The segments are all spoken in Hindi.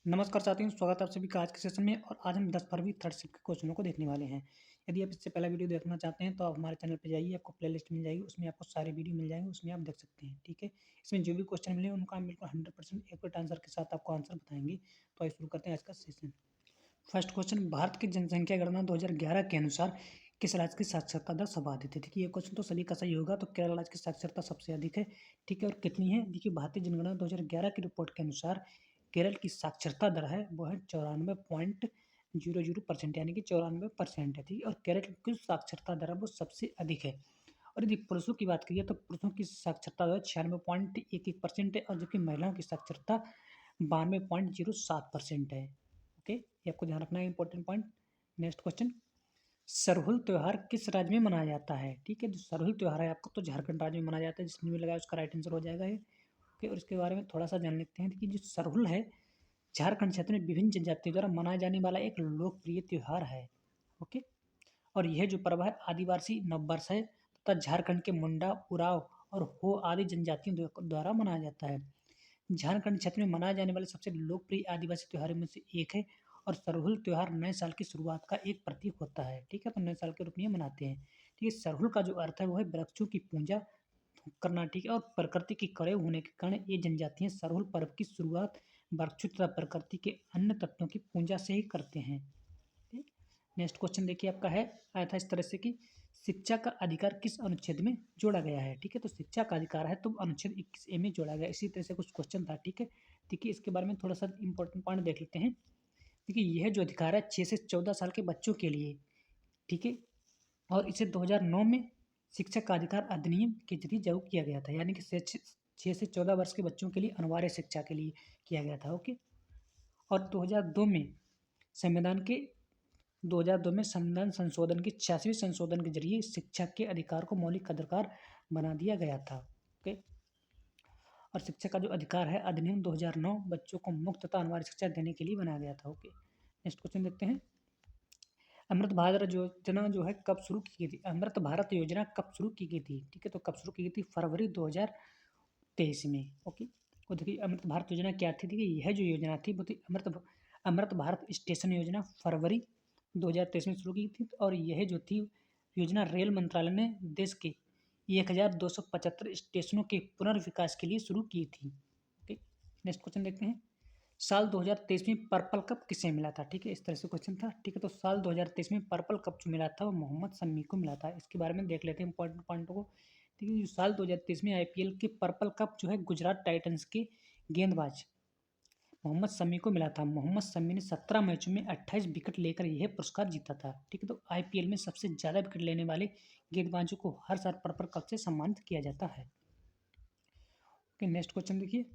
नमस्कार साथियों, स्वागत है आप सभी का आज के सेशन में। और आज हम 10 फरवरी थर्ड शिफ्ट के क्वेश्चनों को देखने वाले हैं। यदि आप इससे पहला वीडियो देखना चाहते हैं तो आप हमारे चैनल पे जाइए, आपको प्लेलिस्ट मिल जाएगी, उसमें आपको सारे वीडियो मिल जाएंगे, उसमें आप देख सकते हैं। ठीक है, इसमें जो भी क्वेश्चन मिले उनका हम बिल्कुल 100% एक्यूरेट आंसर के साथ आपको आंसर बताएंगे। तो आइए शुरू करते हैं आज का सेशन। फर्स्ट क्वेश्चन, भारत की जनसंख्या गणना 2011 के अनुसार किस राज्य की साक्षरता दर सर्वाधिक है? देखिए, ये क्वेश्चन तो सभी का सही होगा। तो केरल राज्य की साक्षरता सबसे अधिक है। ठीक है, और कितनी है? देखिए, भारतीय जनगणना 2011 की रिपोर्ट के अनुसार केरल की साक्षरता दर है वो है 94.00%, यानी कि 94% है। ठीक है, और केरल की साक्षरता दर है वो सबसे अधिक है। और यदि पुरुषों की बात करिए तो पुरुषों की साक्षरता दर 96.11% है, और जबकि महिलाओं की साक्षरता 92.07% है। ओके, ये आपको ध्यान रखना है, important point. Next question, Sarhul त्योहार किस राज्य में मनाया जाता है? ठीक है, जो सरहुल त्योहार है आपको तो झारखंड राज्य में मनाया जाता है। जिसने भी लगाया उसका राइट आंसर हो जाएगा ये। ओके, और इसके बारे में थोड़ा सा जान लेते हैं कि जो सरहुल है झारखंड क्षेत्र में विभिन्न जनजातियों द्वारा मनाया जाने वाला एक लोकप्रिय त्योहार है। ओके, और यह जो पर्व है आदिवासी नववर्ष है तथा झारखंड के मुंडा, उराव और हो आदि जनजातियों द्वारा मनाया जाता है। झारखंड क्षेत्र में मनाए जाने वाले सबसे लोकप्रिय आदिवासी त्योहारों में से एक है। और सरहुल त्योहार नए साल की शुरुआत का एक प्रतीक होता है। ठीक है, तो नए साल के रूप में ये मनाते हैं। ठीक है, सरहुल का जो अर्थ है वो है वृक्षों की पूजा करना। ठीक है, और प्रकृति के कड़े होने के कारण ये जनजातियां सरहुल पर्व की शुरुआत वृक्षों तथा प्रकृति के अन्य तत्वों की पूजा से ही करते हैं। ठीक, नेक्स्ट क्वेश्चन देखिए आपका है, आया था इस तरह से कि शिक्षा का अधिकार किस अनुच्छेद में जोड़ा गया है? ठीक है, तो शिक्षा का अधिकार है तो अनुच्छेद 21A में जोड़ा गया। इसी तरह से कुछ क्वेश्चन था। ठीक है, देखिए इसके बारे में थोड़ा सा इंपॉर्टेंट पॉइंट देख लेते हैं। देखिए, यह जो अधिकार है 6 से 14 साल के बच्चों के लिए। ठीक है, और इसे 2009 में शिक्षा का अधिकार अधिनियम के जरिए लागू किया गया था, यानी कि 6 से 14 वर्ष के बच्चों के लिए अनिवार्य शिक्षा के लिए किया गया था। ओके, और 2002 में संविधान संशोधन की 86वीं संशोधन के जरिए शिक्षा के अधिकार को मौलिक अधिकार बना दिया गया था। ओके, और शिक्षा का जो अधिकार है अधिनियम 2009 बच्चों को मुफ्त तथा अनिवार्य शिक्षा देने के लिए बनाया गया था। ओके, नेक्स्ट क्वेश्चन देखते हैं। अमृत भारत योजना जो है कब शुरू की गई थी? अमृत भारत योजना कब शुरू की गई थी? ठीक है, तो कब शुरू की गई थी? फरवरी 2023 में। ओके, तो देखिए अमृत भारत योजना क्या थी? देखिए, यह जो योजना थी वो थी अमृत भारत स्टेशन योजना। फरवरी 2023 में शुरू की थी, और यह जो थी योजना रेल मंत्रालय ने देश के 1275 स्टेशनों के पुनर्विकास के लिए शुरू की थी। ओके, नेक्स्ट क्वेश्चन देखते हैं। साल 2023 में पर्पल कप किसे मिला था? ठीक है, इस तरह से क्वेश्चन था। ठीक है, तो साल 2023 में पर्पल कप जो मिला था वो मोहम्मद शमी को मिला था। इसके बारे में देख लेते हैं इंपॉर्टेंट पॉइंटों को। ठीक है, जो साल 2023 में आईपीएल के पर्पल कप जो है गुजरात टाइटंस के गेंदबाज मोहम्मद शमी को मिला था। मोहम्मद शमी ने 17 मैचों में 28 विकेट लेकर यह पुरस्कार जीता था। ठीक है, तो आईपीएल में सबसे ज़्यादा विकेट लेने वाले गेंदबाजों को हर साल पर्पल कप से सम्मानित किया जाता है। ओके, नेक्स्ट क्वेश्चन देखिए।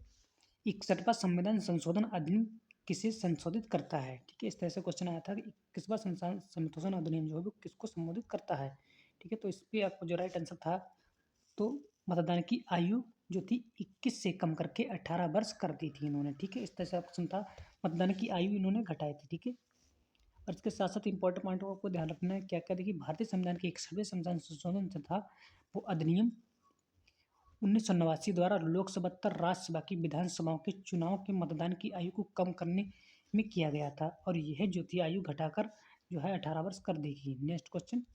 61वां संविधान संशोधन अधिनियम किसे संशोधित करता है? ठीक है, इस तरह से क्वेश्चन आया था कि 21वां संशोधन अधिनियम जो है वो किसको संबोधित करता है? ठीक है, तो इस पे आपको जो राइट आंसर था तो मतदान की आयु जो थी 21 से कम करके 18 वर्ष कर दी थी इन्होंने। ठीक है, इस तरह से ऑप्शन था, मतदान की आयु इन्होंने घटाई थी। ठीक है, और इसके साथ साथ इंपॉर्टेंट पॉइंट को आपको ध्यान रखना है। क्या क्या देखिए, भारतीय संविधान के 61वें संविधान संशोधन जो था वो अधिनियम 1989 द्वारा लोकसभा तथा राज्यसभा की विधानसभाओं के चुनाव के मतदान की आयु को कम करने में किया गया था, और यह जो थी आयु घटाकर जो है 18 वर्ष कर दी गई। नेक्स्ट क्वेश्चन,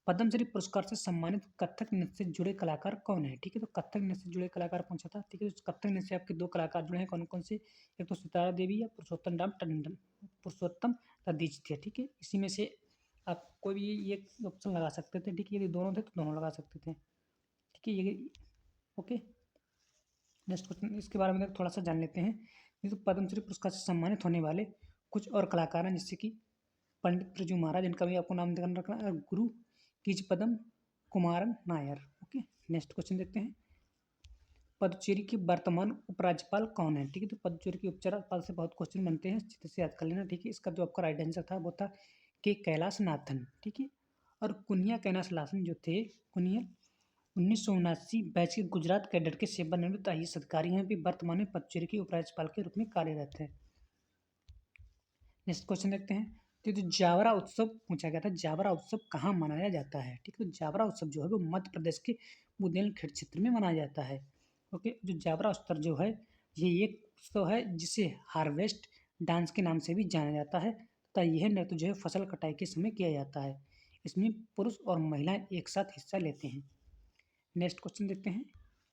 पद्मश्री पुरस्कार से सम्मानित कथक नृत्य से जुड़े कलाकार कौन है? ठीक है, तो कथक नृत्य से जुड़े कलाकार पूछा था। ठीक है, तो कथक नृत्य से आपके दो कलाकार जुड़े हैं, कौन कौन से? एक तो सितारा देवी या पुरुषोत्तम राम टंडन, पुरुषोत्तम दीक्षित थे। ठीक है, इसी में से आप कोई भी ये ऑप्शन लगा सकते थे। ठीक है, यदि दोनों थे तो दोनों लगा सकते थे। ठीक है, ये ओके। नेक्स्ट क्वेश्चन, इसके बारे में थोड़ा सा जान लेते हैं। ये तो पद्मश्री पुरस्कार से सम्मानित होने वाले कुछ और कलाकार हैं, जैसे कि पंडित बिरजू महाराज, इनका भी आपको नाम ध्यान रखना है, और गुरु keys Kumaran Nair. Okay, next question देखते हैं। पदुचेरी के वर्तमान उपराज्यपाल कौन है? ठीक है, तो पदुचेरी के उपराज्यपाल से बहुत क्वेश्चन बनते हैं, अच्छे से याद कर लेना। ठीक है, इसका जो आपका राइट आंसर था वो था के कैलाश नाथन। ठीक है, और कुनिया कैलाश नाथन जो थे, कुनिया 1979 बैच के गुजरात कैडर के सेवानिवृत्त आईएएस अधिकारी हैं। भी वर्तमान में पदुचेरी के उपराज्यपाल के रूप में कार्यरत है। नेक्स्ट क्वेश्चन देखते हैं। तो जो जावरा उत्सव पूछा गया था, जावरा उत्सव कहाँ मनाया जाता है? ठीक है, तो जावरा उत्सव जो है वो मध्य प्रदेश के बुंदेलखंड क्षेत्र में मनाया जाता है। ओके, जो जावरा उत्सव जो है ये एक उत्सव है जिसे हार्वेस्ट डांस के नाम से भी जाना जाता है तथा यह नृत्य जो है फसल कटाई के समय किया जाता है। इसमें पुरुष और महिलाएं एक साथ हिस्सा लेते हैं। नेक्स्ट क्वेश्चन देखते हैं।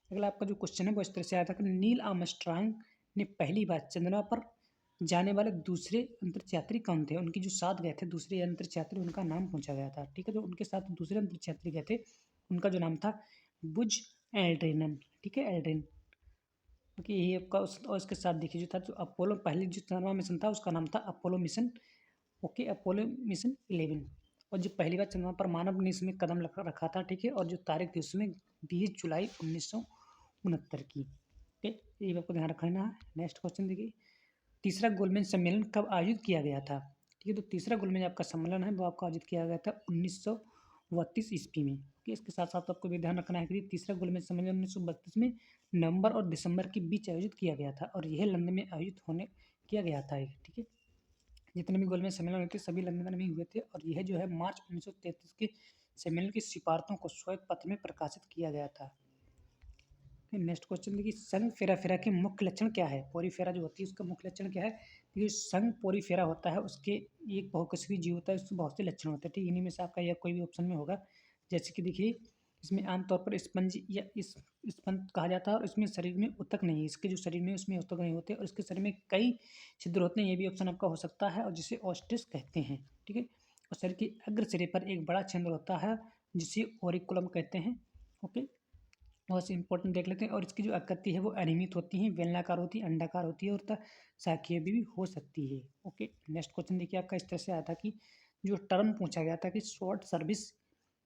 अगला आपका जो क्वेश्चन है वो इस तरह से आया था कि नील आर्मस्ट्रांग ने पहली बार चंद्रमा पर जाने वाले दूसरे अंतरिक्ष यात्री कौन थे? उनके जो साथ गए थे दूसरे अंतरिक्ष यात्री, उनका नाम पूछा गया था। ठीक है, जो उनके साथ दूसरे अंतरिक्ष यात्री गए थे उनका जो नाम था बुज एल्ड्रिन। ठीक है, एल्ड्रिन। क्योंकि ये आपका और इसके साथ देखिए जो था, जो अपोलो पहले जो चंद्रमा मिशन था उसका नाम था Apollo mission. Okay, Apollo mission 11। और जो पहली बार चंद्रमा पर मानव ने इसमें कदम रखा था। ठीक है, और जो तारीख थी उसमें 20 जुलाई 1969 की। ठीक है, ये आपको ध्यान रखना है। नेक्स्ट क्वेश्चन देखिए, तीसरा गोलमेज सम्मेलन कब आयोजित किया गया था? ठीक है, तो तीसरा गोलमेज आपका सम्मेलन है वो आपका आयोजित किया गया था 1932 ईस्वी में। ओके, इसके साथ साथ आपको भी ध्यान रखना है कि तीसरा गोलमेज सम्मेलन 1932 में नवंबर और दिसंबर के बीच आयोजित किया गया था और यह लंदन में आयोजित होने किया गया था। ठीक है, जितने भी गोलमेज सम्मेलन हुए थे सभी लंदन में हुए थे और यह जो है मार्च 1933 के सम्मेलन की सिफारिशों को श्वेत पत्र में प्रकाशित किया गया था। नेक्स्ट क्वेश्चन देखिए, संघ फेरा के मुख्य लक्षण क्या है? पोरीफेरा जो होती है उसका मुख्य लक्षण क्या है? देखिए, संघ पोरीफेरा होता है उसके एक बहुकोषीय जीव होता है, उसके बहुत से लक्षण होते हैं। ठीक, इन्हीं में से आपका यह कोई भी ऑप्शन में होगा। जैसे कि देखिए, इसमें आमतौर पर स्पंज या इस स्पंज कहा जाता है और इसमें शरीर में ऊतक नहीं है। इसके जो शरीर में उसमें ऊतक नहीं होते और इसके शरीर में कई छिद्र होते हैं। ये भी ऑप्शन आपका हो सकता है और जिसे ऑस्टिस कहते हैं। ठीक है, और शरीर की अग्र सिरे पर एक बड़ा छिद्र होता है जिसे ओरिकुलम कहते हैं। ओके, बहुत सी इंपॉर्टेंट देख लेते हैं। और इसकी जो आकृति है वो अनियमित होती है, बेलनाकार होती है, अंडाकार होती है और शाखीय भी हो सकती है। ओके, नेक्स्ट क्वेश्चन देखिए आपका इस तरह से आया था कि जो टर्म पूछा गया था कि शॉर्ट सर्विस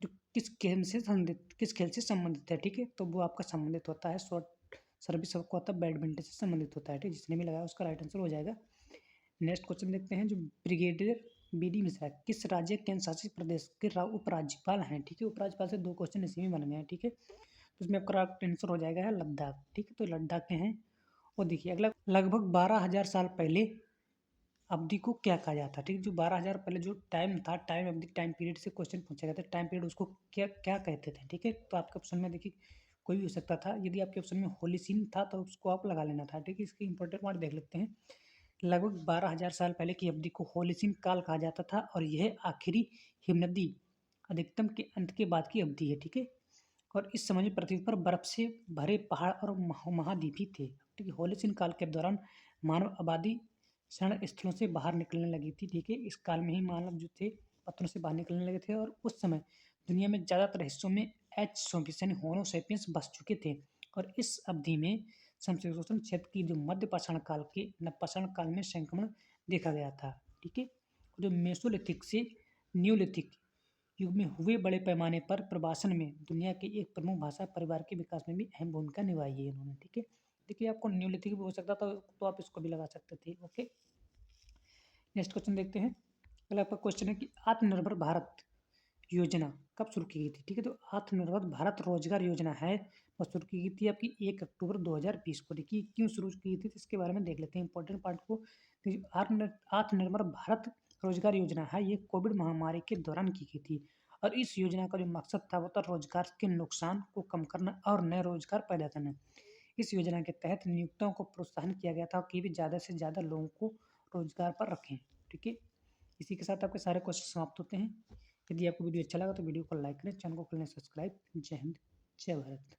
जो किस खेल से संबंधित है। ठीक है, तो वो आपका संबंधित होता है शॉर्ट सर्विस आपको होता है बैडमिंटन से संबंधित होता है। ठीक, जिसने भी लगाया उसका राइट आंसर हो जाएगा। नेक्स्ट क्वेश्चन देखते हैं, जो ब्रिगेडियर बी.डी. मिश्रा किस राज्य केंद्र शासित प्रदेश के उपराज्यपाल हैं? ठीक है, उपराज्यपाल से दो क्वेश्चन इसी में बन गए हैं। ठीक है, तो इसमें आपका आंसर हो जाएगा है लद्दाख। ठीक है, तो लद्दाख के हैं। और देखिए अगला, लगभग 12,000 साल पहले अवधि को क्या कहा जाता है? ठीक है, जो 12,000 पहले जो टाइम था, टाइम अवधि, टाइम पीरियड से क्वेश्चन पूछा गया था, टाइम पीरियड उसको क्या क्या कहते थे? ठीक है, तो आपके ऑप्शन में देखिए कोई भी हो सकता था। यदि आपके ऑप्शन में होलीसीन था तो उसको आप लगा लेना था। ठीक है, इसके इंपॉर्टेंट पॉइंट देख लेते हैं। लगभग 12,000 साल पहले की अवधि को होलीसीन काल कहा जाता था और यह आखिरी हिमनदी अधिकतम के अंत के बाद की अवधि है। ठीक है, और इस समय पृथ्वी पर बर्फ से भरे पहाड़ और महाद्वीप ही थे। ठीक है, होलीसीन काल के दौरान मानव आबादी शरण स्थलों से बाहर निकलने लगी थी। ठीक है, इस काल में ही मानव जो थे पत्थरों से बाहर निकलने लगे थे और उस समय दुनिया में ज़्यादातर हिस्सों में एच सोपिस यानी होनो सेपियंस बस चुके थे। और इस अवधि में समशीतोष्ण क्षेत्र की जो मध्य पाषाण काल के नवपाषाण काल में संक्रमण देखा गया था। ठीक है, जो मेसोलिथिक से न्यूलिथिक युग में हुए बड़े पैमाने पर प्रवासन में दुनिया के एक प्रमुख भाषा परिवार के विकास में भी अहम भूमिका निभाई है इन्होंने। ठीक है, देखिए आपको न्यूलिथिक भी हो सकता था तो आप इसको भी लगा सकते थे। ओके, नेक्स्ट क्वेश्चन देखते हैं। अगला आपका क्वेश्चन है कि आत्मनिर्भर भारत योजना कब शुरू की गई थी? ठीक है, तो आत्मनिर्भर भारत रोजगार योजना है वो शुरू की गई थी आपकी 1 अक्टूबर 2020 को। देखिए क्यों शुरू की गई थी तो इसके बारे में देख लेते हैं इंपॉर्टेंट पार्ट को। तो आत्मनिर्भर भारत रोजगार योजना है ये कोविड महामारी के दौरान की गई थी और इस योजना का जो मकसद था वो था रोजगार के नुकसान को कम करना और नए रोजगार पैदा करना। इस योजना के तहत नियोक्ताओं को प्रोत्साहन किया गया था कि वे ज़्यादा से ज़्यादा लोगों को रोजगार पर रखें। ठीक है, इसी के साथ आपके सारे क्वेश्चन समाप्त होते हैं। यदि आपको वीडियो अच्छा लगा तो वीडियो को लाइक करें, चैनल को कर लें सब्सक्राइब। जय हिंद, जय भारत।